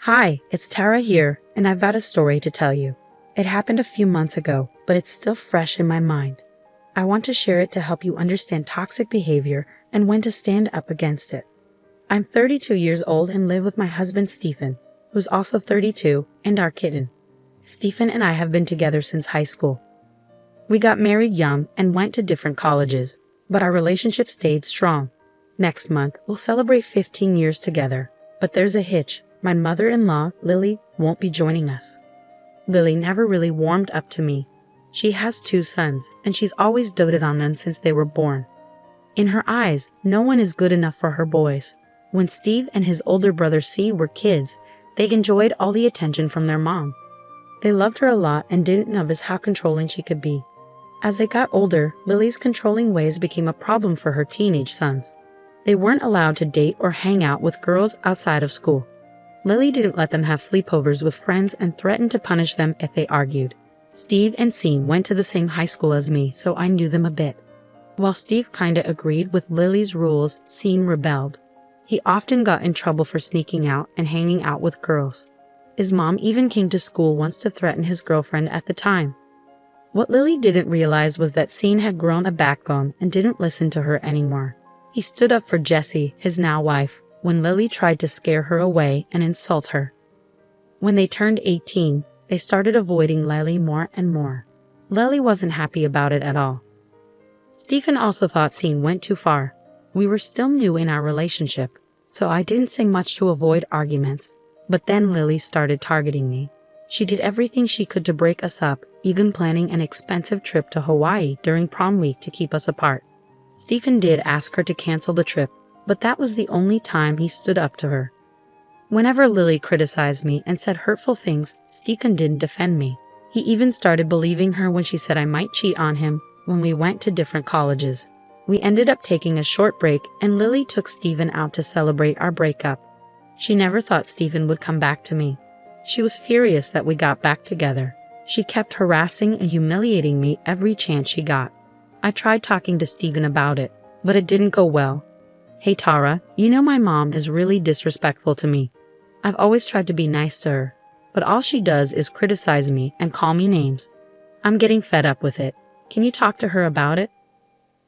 Hi, it's Tara here, and I've got a story to tell you. It happened a few months ago, but it's still fresh in my mind. I want to share it to help you understand toxic behavior and when to stand up against it. I'm 32 years old and live with my husband Stephen, who's also 32, and our kitten. Stephen and I have been together since high school. We got married young and went to different colleges, but our relationship stayed strong. Next month, we'll celebrate 15 years together, but there's a hitch. My mother-in-law, Lily, won't be joining us. Lily never really warmed up to me. She has 2 sons, and she's always doted on them since they were born. In her eyes, no one is good enough for her boys. When Steve and his older brother Sean were kids, they enjoyed all the attention from their mom. They loved her a lot and didn't notice how controlling she could be. As they got older, Lily's controlling ways became a problem for her teenage sons. They weren't allowed to date or hang out with girls outside of school. Lily didn't let them have sleepovers with friends and threatened to punish them if they argued. Steve and Sean went to the same high school as me, so I knew them a bit. While Steve kinda agreed with Lily's rules, Sean rebelled. He often got in trouble for sneaking out and hanging out with girls. His mom even came to school once to threaten his girlfriend at the time. What Lily didn't realize was that Sean had grown a backbone and didn't listen to her anymore. He stood up for Jessie, his now wife, when Lily tried to scare her away and insult her. When they turned 18, they started avoiding Lily more and more. Lily wasn't happy about it at all. Stephen also thought Sean went too far. We were still new in our relationship, so I didn't say much to avoid arguments, but then Lily started targeting me. She did everything she could to break us up, even planning an expensive trip to Hawaii during prom week to keep us apart. Stephen did ask her to cancel the trip, but that was the only time he stood up to her. Whenever Lily criticized me and said hurtful things, Stephen didn't defend me. He even started believing her when she said I might cheat on him when we went to different colleges. We ended up taking a short break and Lily took Stephen out to celebrate our breakup. She never thought Stephen would come back to me. She was furious that we got back together. She kept harassing and humiliating me every chance she got. I tried talking to Stephen about it, but it didn't go well. Hey Tara, you know my mom is really disrespectful to me. I've always tried to be nice to her, but all she does is criticize me and call me names. I'm getting fed up with it. Can you talk to her about it?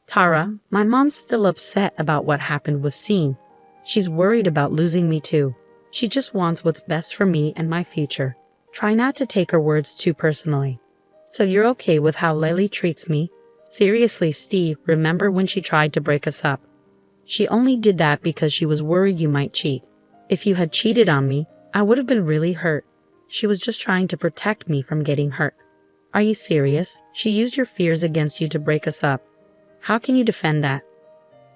Tara, my mom's still upset about what happened with Sean. She's worried about losing me too. She just wants what's best for me and my future. Try not to take her words too personally. So you're okay with how Lily treats me? Seriously, Steve, remember when she tried to break us up? She only did that because she was worried you might cheat. If you had cheated on me, I would have been really hurt. She was just trying to protect me from getting hurt. Are you serious? She used your fears against you to break us up. How can you defend that?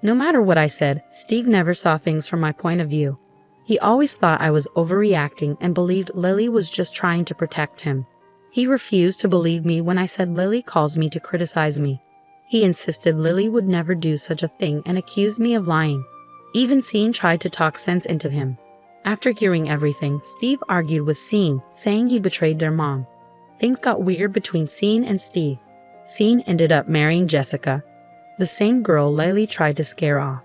No matter what I said, Steve never saw things from my point of view. He always thought I was overreacting and believed Lily was just trying to protect him. He refused to believe me when I said Lily calls me to criticize me. He insisted Lily would never do such a thing and accused me of lying. Even Sean tried to talk sense into him. After hearing everything, Steve argued with Sean, saying he betrayed their mom. Things got weird between Sean and Steve. Sean ended up marrying Jessica, the same girl Lily tried to scare off.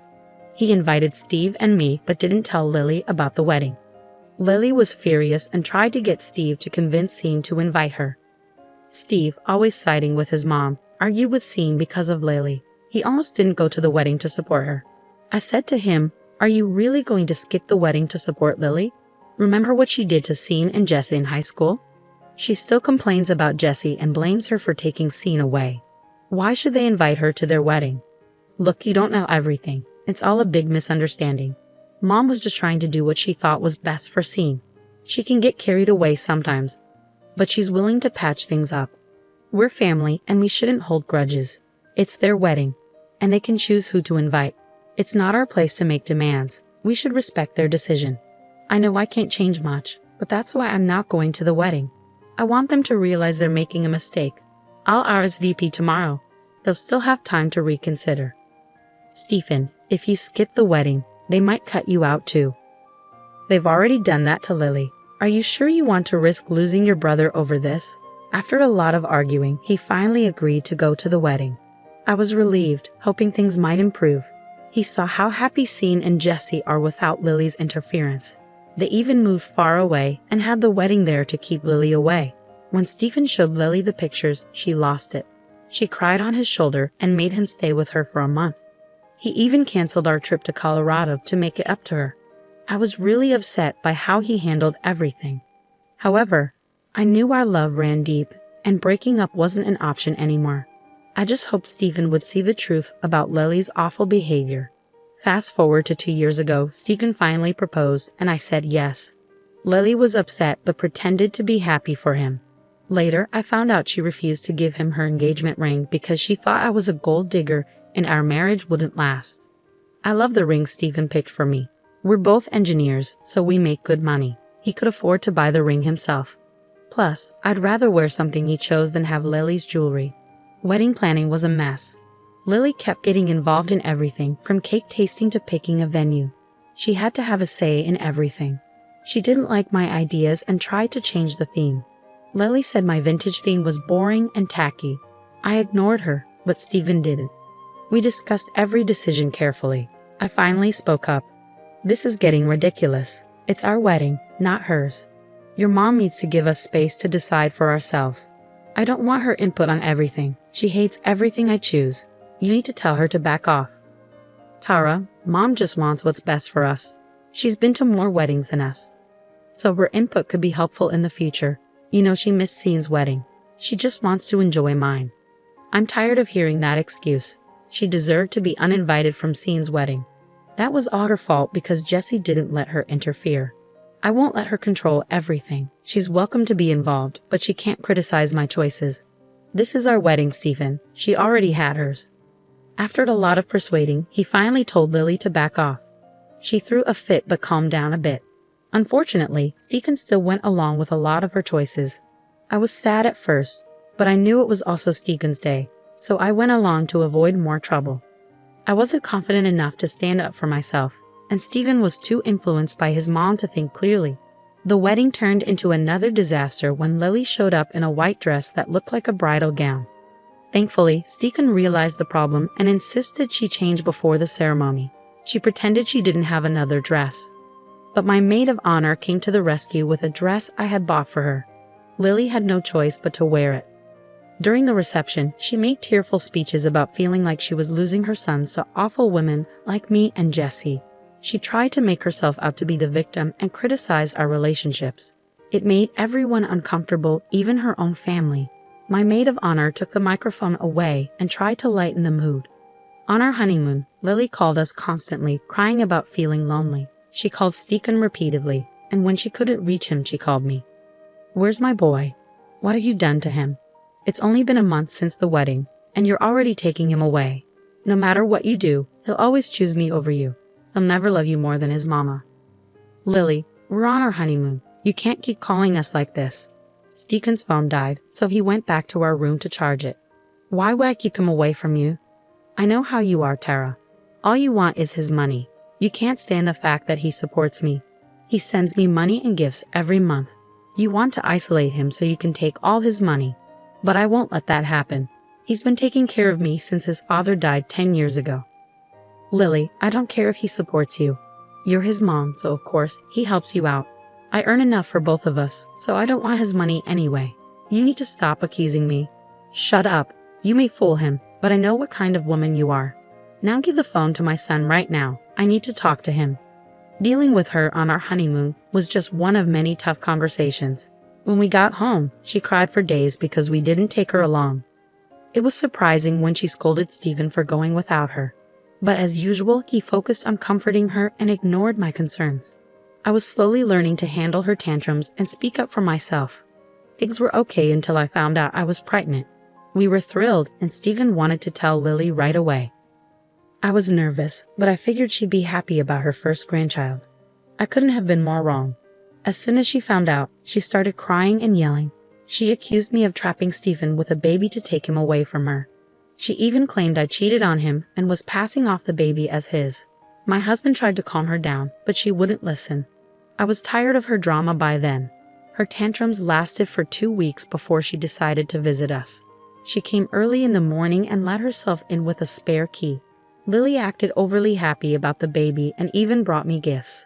He invited Steve and me but didn't tell Lily about the wedding. Lily was furious and tried to get Steve to convince Sean to invite her. Steve, always siding with his mom, argued with Sean because of Lily. He almost didn't go to the wedding to support her. I said to him, "Are you really going to skip the wedding to support Lily? Remember what she did to Sean and Jessie in high school? She still complains about Jessie and blames her for taking Sean away. Why should they invite her to their wedding? Look, you don't know everything. It's all a big misunderstanding. Mom was just trying to do what she thought was best for Sean. She can get carried away sometimes, but she's willing to patch things up. We're family and we shouldn't hold grudges. It's their wedding, and they can choose who to invite. It's not our place to make demands. We should respect their decision. I know I can't change much, but that's why I'm not going to the wedding. I want them to realize they're making a mistake. I'll RSVP tomorrow. They'll still have time to reconsider." Stephen, if you skip the wedding, they might cut you out too. They've already done that to Lily. Are you sure you want to risk losing your brother over this? After a lot of arguing, he finally agreed to go to the wedding. I was relieved, hoping things might improve. He saw how happy Sean and Jessie are without Lily's interference. They even moved far away and had the wedding there to keep Lily away. When Stephen showed Lily the pictures, she lost it. She cried on his shoulder and made him stay with her for a month. He even canceled our trip to Colorado to make it up to her. I was really upset by how he handled everything. However, I knew our love ran deep, and breaking up wasn't an option anymore. I just hoped Stephen would see the truth about Lily's awful behavior. Fast forward to 2 years ago, Stephen finally proposed, and I said yes. Lily was upset but pretended to be happy for him. Later, I found out she refused to give him her engagement ring because she thought I was a gold digger and our marriage wouldn't last. I love the ring Stephen picked for me. We're both engineers, so we make good money. He could afford to buy the ring himself. Plus, I'd rather wear something he chose than have Lily's jewelry. Wedding planning was a mess. Lily kept getting involved in everything, from cake tasting to picking a venue. She had to have a say in everything. She didn't like my ideas and tried to change the theme. Lily said my vintage theme was boring and tacky. I ignored her, but Stephen didn't. We discussed every decision carefully. I finally spoke up. This is getting ridiculous. It's our wedding, not hers. Your mom needs to give us space to decide for ourselves. I don't want her input on everything. She hates everything I choose. You need to tell her to back off. Tara, Mom just wants what's best for us. She's been to more weddings than us. So her input could be helpful in the future. You know she missed Scene's wedding. She just wants to enjoy mine. I'm tired of hearing that excuse. She deserved to be uninvited from Scene's wedding. That was all her fault because Jesse didn't let her interfere. I won't let her control everything. She's welcome to be involved, but she can't criticize my choices. This is our wedding, Stephen. She already had hers. After a lot of persuading, he finally told Lily to back off. She threw a fit but calmed down a bit. Unfortunately, Stephen still went along with a lot of her choices. I was sad at first, but I knew it was also Stephen's day, so I went along to avoid more trouble. I wasn't confident enough to stand up for myself, and Stephen was too influenced by his mom to think clearly. The wedding turned into another disaster when Lily showed up in a white dress that looked like a bridal gown. Thankfully, Stephen realized the problem and insisted she change before the ceremony. She pretended she didn't have another dress. But my maid of honor came to the rescue with a dress I had bought for her. Lily had no choice but to wear it. During the reception, she made tearful speeches about feeling like she was losing her sons to awful women like me and Jesse. She tried to make herself out to be the victim and criticize our relationships. It made everyone uncomfortable, even her own family. My maid of honor took the microphone away and tried to lighten the mood. On our honeymoon, Lily called us constantly, crying about feeling lonely. She called Stephen repeatedly, and when she couldn't reach him, she called me. Where's my boy? What have you done to him? It's only been a month since the wedding, and you're already taking him away. No matter what you do, he'll always choose me over you. He'll never love you more than his mama. Lily, we're on our honeymoon. You can't keep calling us like this. Stephen's phone died, so he went back to our room to charge it. Why would I keep him away from you? I know how you are, Tara. All you want is his money. You can't stand the fact that he supports me. He sends me money and gifts every month. You want to isolate him so you can take all his money. But I won't let that happen. He's been taking care of me since his father died 10 years ago. Lily, I don't care if he supports you. You're his mom, so of course, he helps you out. I earn enough for both of us, so I don't want his money anyway. You need to stop accusing me. Shut up. You may fool him, but I know what kind of woman you are. Now give the phone to my son right now. I need to talk to him. Dealing with her on our honeymoon was just one of many tough conversations. When we got home, she cried for days because we didn't take her along. It was surprising when she scolded Stephen for going without her. But as usual, he focused on comforting her and ignored my concerns. I was slowly learning to handle her tantrums and speak up for myself. Things were okay until I found out I was pregnant. We were thrilled, and Stephen wanted to tell Lily right away. I was nervous, but I figured she'd be happy about her first grandchild. I couldn't have been more wrong. As soon as she found out, she started crying and yelling. She accused me of trapping Stephen with a baby to take him away from her. She even claimed I cheated on him and was passing off the baby as his. My husband tried to calm her down, but she wouldn't listen. I was tired of her drama by then. Her tantrums lasted for 2 weeks before she decided to visit us. She came early in the morning and let herself in with a spare key. Lily acted overly happy about the baby and even brought me gifts.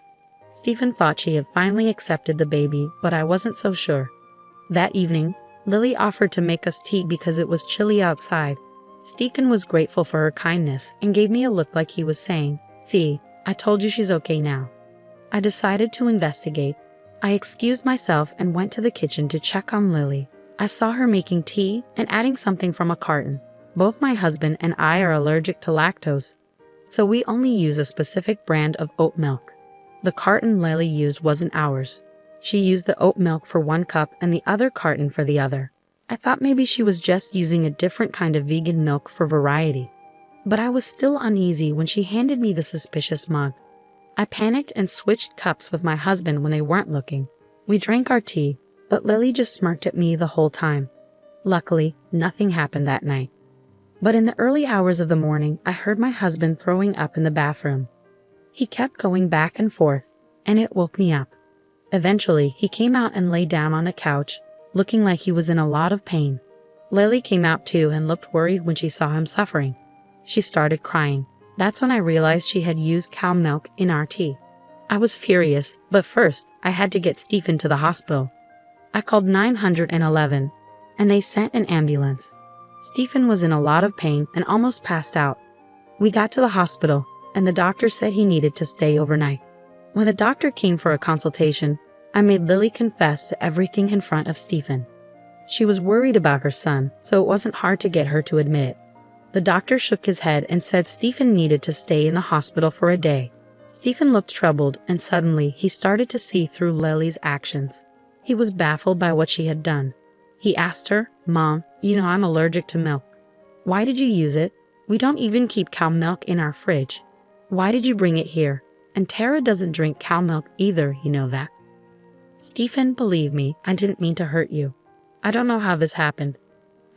Stephen thought she had finally accepted the baby, but I wasn't so sure. That evening, Lily offered to make us tea because it was chilly outside. Stephen was grateful for her kindness and gave me a look like he was saying, "See, I told you she's okay now." I decided to investigate. I excused myself and went to the kitchen to check on Lily. I saw her making tea and adding something from a carton. Both my husband and I are allergic to lactose, so we only use a specific brand of oat milk. The carton Lily used wasn't ours. She used the oat milk for 1 cup and the other carton for the other. I thought maybe she was just using a different kind of vegan milk for variety. But I was still uneasy when she handed me the suspicious mug. I panicked and switched cups with my husband when they weren't looking. We drank our tea, but Lily just smirked at me the whole time. Luckily, nothing happened that night. But in the early hours of the morning, I heard my husband throwing up in the bathroom. He kept going back and forth, and it woke me up. Eventually, he came out and lay down on the couch, looking like he was in a lot of pain. Lily came out too and looked worried when she saw him suffering. She started crying. That's when I realized she had used cow milk in our tea. I was furious, but first, I had to get Stephen to the hospital. I called 911, and they sent an ambulance. Stephen was in a lot of pain and almost passed out. We got to the hospital, and the doctor said he needed to stay overnight. When the doctor came for a consultation, I made Lily confess to everything in front of Stephen. She was worried about her son, so it wasn't hard to get her to admit it. The doctor shook his head and said Stephen needed to stay in the hospital for a day. Stephen looked troubled, and suddenly he started to see through Lily's actions. He was baffled by what she had done. He asked her, "Mom, you know I'm allergic to milk. Why did you use it? We don't even keep cow milk in our fridge. Why did you bring it here? And Tara doesn't drink cow milk either, you know that." "Stephen, believe me, I didn't mean to hurt you. I don't know how this happened.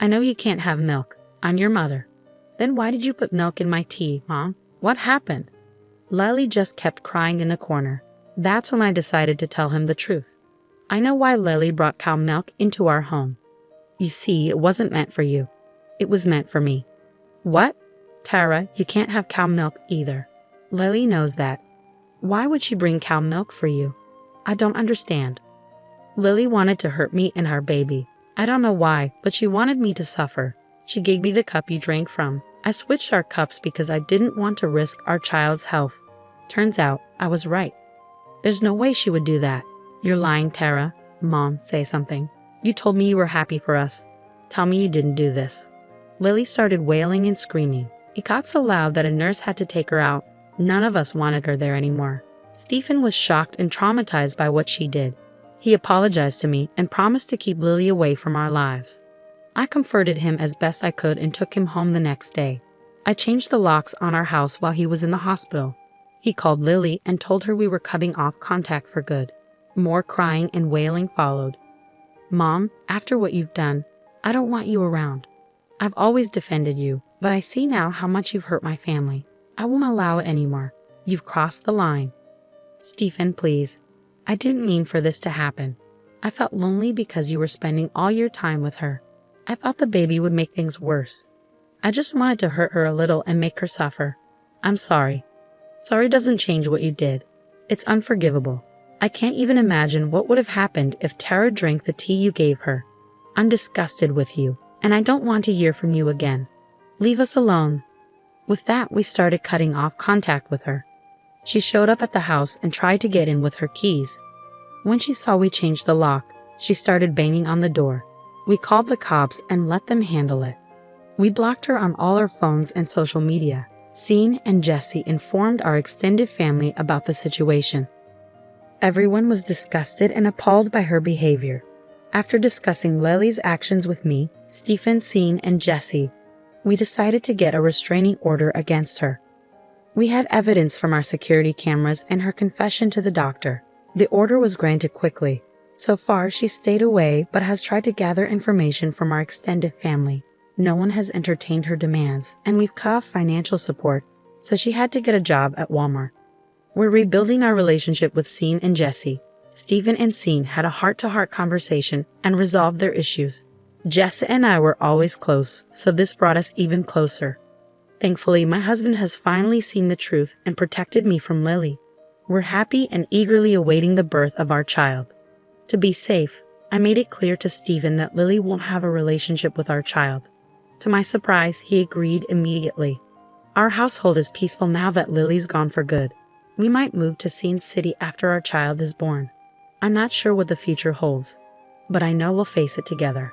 I know you can't have milk. I'm your mother." "Then why did you put milk in my tea, Mom? What happened?" Lily just kept crying in a corner. That's when I decided to tell him the truth. "I know why Lily brought cow milk into our home. You see, it wasn't meant for you. It was meant for me." "What? Tara, you can't have cow milk either. Lily knows that. Why would she bring cow milk for you? I don't understand." "Lily wanted to hurt me and our baby. I don't know why, but she wanted me to suffer. She gave me the cup you drank from. I switched our cups because I didn't want to risk our child's health. Turns out, I was right. There's no way she would do that." "You're lying, Tara." "Mom, say something. You told me you were happy for us. Tell me you didn't do this." Lily started wailing and screaming. It got so loud that a nurse had to take her out. None of us wanted her there anymore. Stephen was shocked and traumatized by what she did. He apologized to me and promised to keep Lily away from our lives. I comforted him as best I could and took him home the next day. I changed the locks on our house while he was in the hospital. He called Lily and told her we were cutting off contact for good. More crying and wailing followed. "Mom, after what you've done, I don't want you around. I've always defended you, but I see now how much you've hurt my family. I won't allow it anymore. You've crossed the line." "Stephen, please. I didn't mean for this to happen. I felt lonely because you were spending all your time with her. I thought the baby would make things worse. I just wanted to hurt her a little and make her suffer. I'm sorry. Sorry doesn't change what you did. It's unforgivable. I can't even imagine what would have happened if Tara drank the tea you gave her. I'm disgusted with you, and I don't want to hear from you again. Leave us alone." With that, we started cutting off contact with her. She showed up at the house and tried to get in with her keys. When she saw we changed the lock, she started banging on the door. We called the cops and let them handle it. We blocked her on all our phones and social media. Sean and Jesse informed our extended family about the situation. Everyone was disgusted and appalled by her behavior. After discussing Lily's actions with me, Stephen, Sean, and Jesse, we decided to get a restraining order against her. We had evidence from our security cameras and her confession to the doctor. The order was granted quickly. So far, she stayed away but has tried to gather information from our extended family. No one has entertained her demands, and we've cut off financial support, so she had to get a job at Walmart. We're rebuilding our relationship with Sean and Jesse. Stephen and Sean had a heart-to-heart conversation and resolved their issues. Jesse and I were always close, so this brought us even closer. Thankfully, my husband has finally seen the truth and protected me from Lily. We're happy and eagerly awaiting the birth of our child. To be safe, I made it clear to Stephen that Lily won't have a relationship with our child. To my surprise, he agreed immediately. Our household is peaceful now that Lily's gone for good. We might move to Scene City after our child is born. I'm not sure what the future holds, but I know we'll face it together.